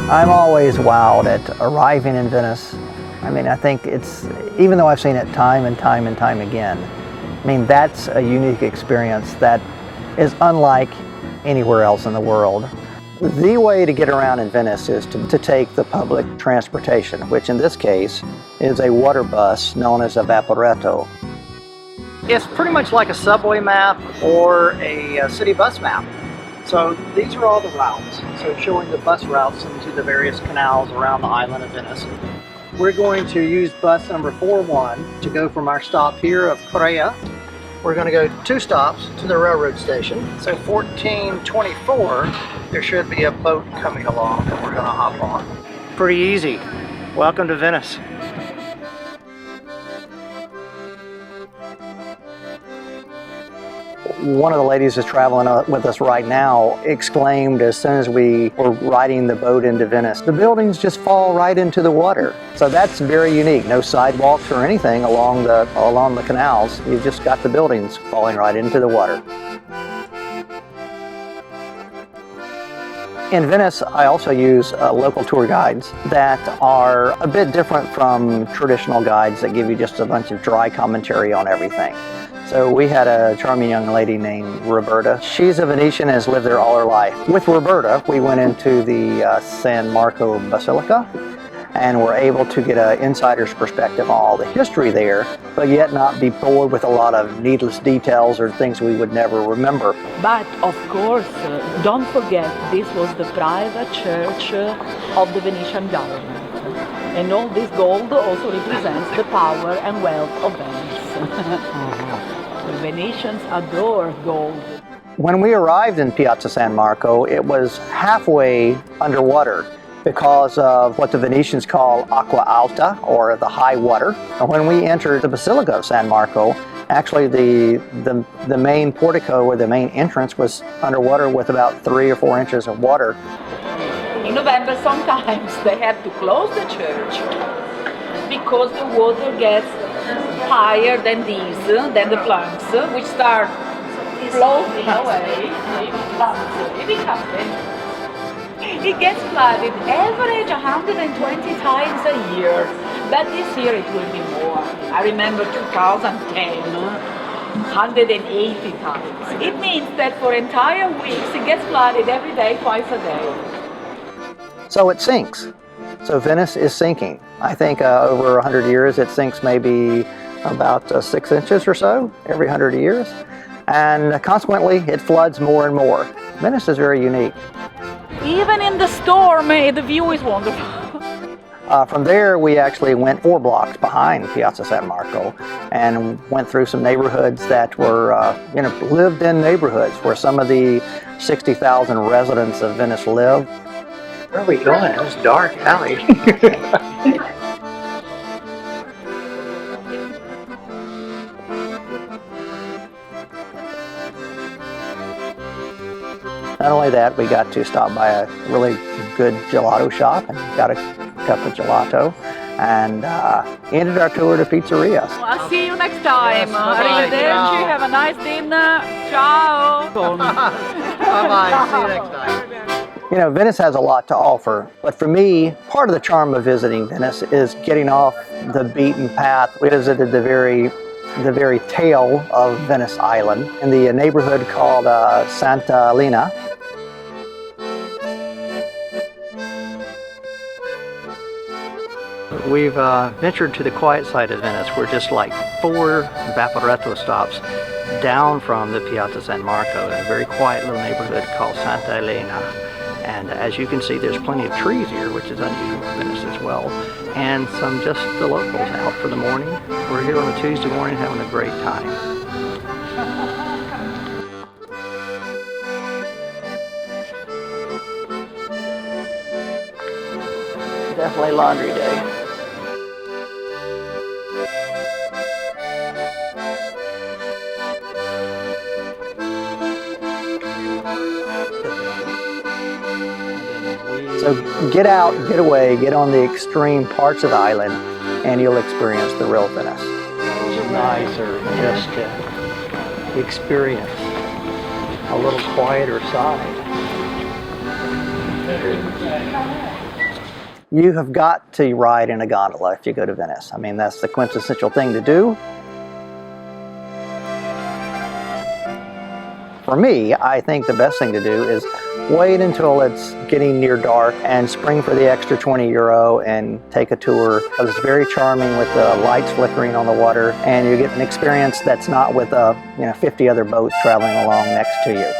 I'm always wowed at arriving in Venice. I mean, I think it's, even though I've seen it time and time and time again, I mean, that's a unique experience that is unlike anywhere else in the world. The way to get around in Venice is to take the public transportation, which in this case is a water bus known as a Vaporetto. It's pretty much like a subway map or a city bus map. So these are all the routes, so showing the bus routes into the various canals around the island of Venice. We're going to use bus number 41 to go from our stop here of Corea. We're going to go 2 stops to the railroad station. So 1424, there should be a boat coming along that we're going to hop on. Pretty easy. Welcome to Venice. One of the ladies who's traveling with us right now exclaimed as soon as we were riding the boat into Venice, the buildings just fall right into the water. So that's very unique. No sidewalks or anything along the canals. You've just got the buildings falling right into the water. In Venice, I also use local tour guides that are a bit different from traditional guides that give you just a bunch of dry commentary on everything. So we had a charming young lady named Roberta. She's a Venetian and has lived there all her life. With Roberta, we went into the San Marco Basilica and were able to get an insider's perspective on all the history there, but yet not be bored with a lot of needless details or things we would never remember. But of course, don't forget, this was the private church of the Venetian government. And all this gold also represents the power and wealth of Venice. The Venetians adore gold. When we arrived in Piazza San Marco, it was halfway underwater because of what the Venetians call acqua alta, or the high water. And when we entered the Basilica of San Marco, actually the main portico, or the main entrance, was underwater with about 3 or 4 inches of water. In November, sometimes they have to close the church because the water gets higher than the planks, which start floating away. It gets flooded average 120 times a year, but this year it will be more. I remember 2010, 180 times. It means that for entire weeks it gets flooded every day, twice a day. So it sinks. So Venice is sinking. I think over 100 years it sinks maybe about 6 inches or so every 100 years. And consequently it floods more and more. Venice is very unique. Even in the storm, the view is wonderful. From there, we actually went 4 blocks behind Piazza San Marco and went through some neighborhoods that were, lived-in neighborhoods where some of the 60,000 residents of Venice live. Where are we going? It was dark alley. Not only that, we got to stop by a really good gelato shop and got a cup of gelato and ended our tour to pizzeria. Well, I'll see you next time. Arrivederci, have a nice dinner. Ciao. Bye-bye, see you next time. You know, Venice has a lot to offer, but for me, part of the charm of visiting Venice is getting off the beaten path. We visited the very tail of Venice Island in the neighborhood called Santa Elena. We've ventured to the quiet side of Venice. We're just like 4 Vaporetto stops down from the Piazza San Marco in a very quiet little neighborhood called Santa Elena. And as you can see, there's plenty of trees here, which is unusual in Venice as well. And some just the locals out for the morning. We're here on a Tuesday morning having a great time. Definitely laundry day. So get out, get away, get on the extreme parts of the island, and you'll experience the real Venice. It's nicer just to experience a little quieter side. you have got to ride in a gondola if you go to Venice. I mean, that's the quintessential thing to do. For me, I think the best thing to do is wait until it's getting near dark and spring for the extra 20 euro and take a tour, because it's very charming with the lights flickering on the water, and you get an experience that's not with 50 other boats traveling along next to you.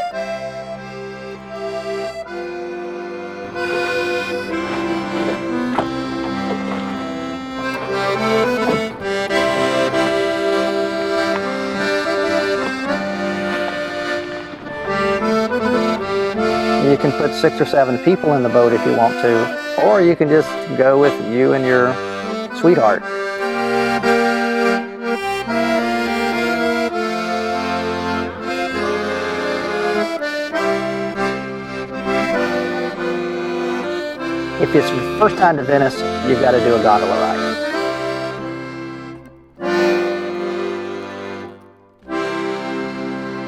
You can put 6 or 7 people in the boat if you want to, or you can just go with you and your sweetheart. If it's your first time to Venice, you've got to do a gondola ride.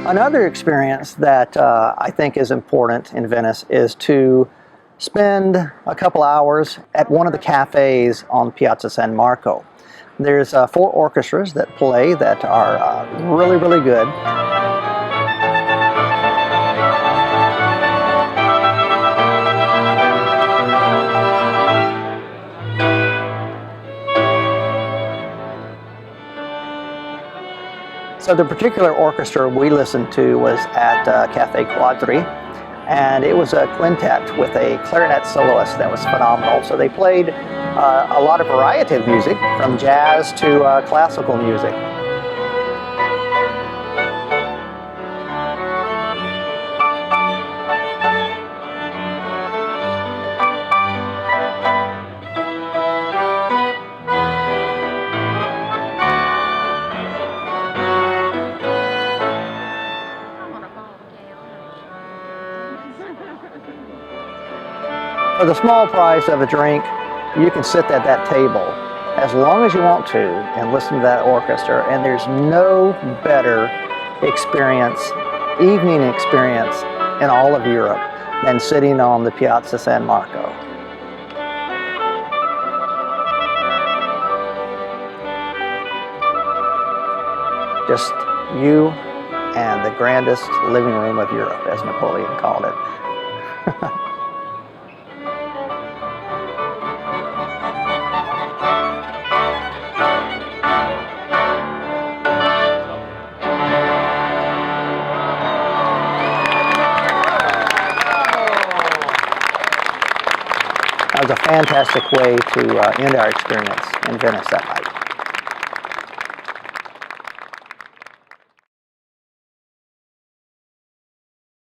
Another experience that I think is important in Venice is to spend a couple hours at one of the cafes on Piazza San Marco. There's 4 orchestras that play that are really, really good. So the particular orchestra we listened to was at Cafe Quadri, and it was a quintet with a clarinet soloist that was phenomenal. So they played a lot of variety of music, from jazz to classical music. For the small price of a drink, you can sit at that table as long as you want to and listen to that orchestra, and there's no better experience, evening experience in all of Europe than sitting on the Piazza San Marco. Just you and the grandest living room of Europe, as Napoleon called it. That was a fantastic way to end our experience in Venice that night.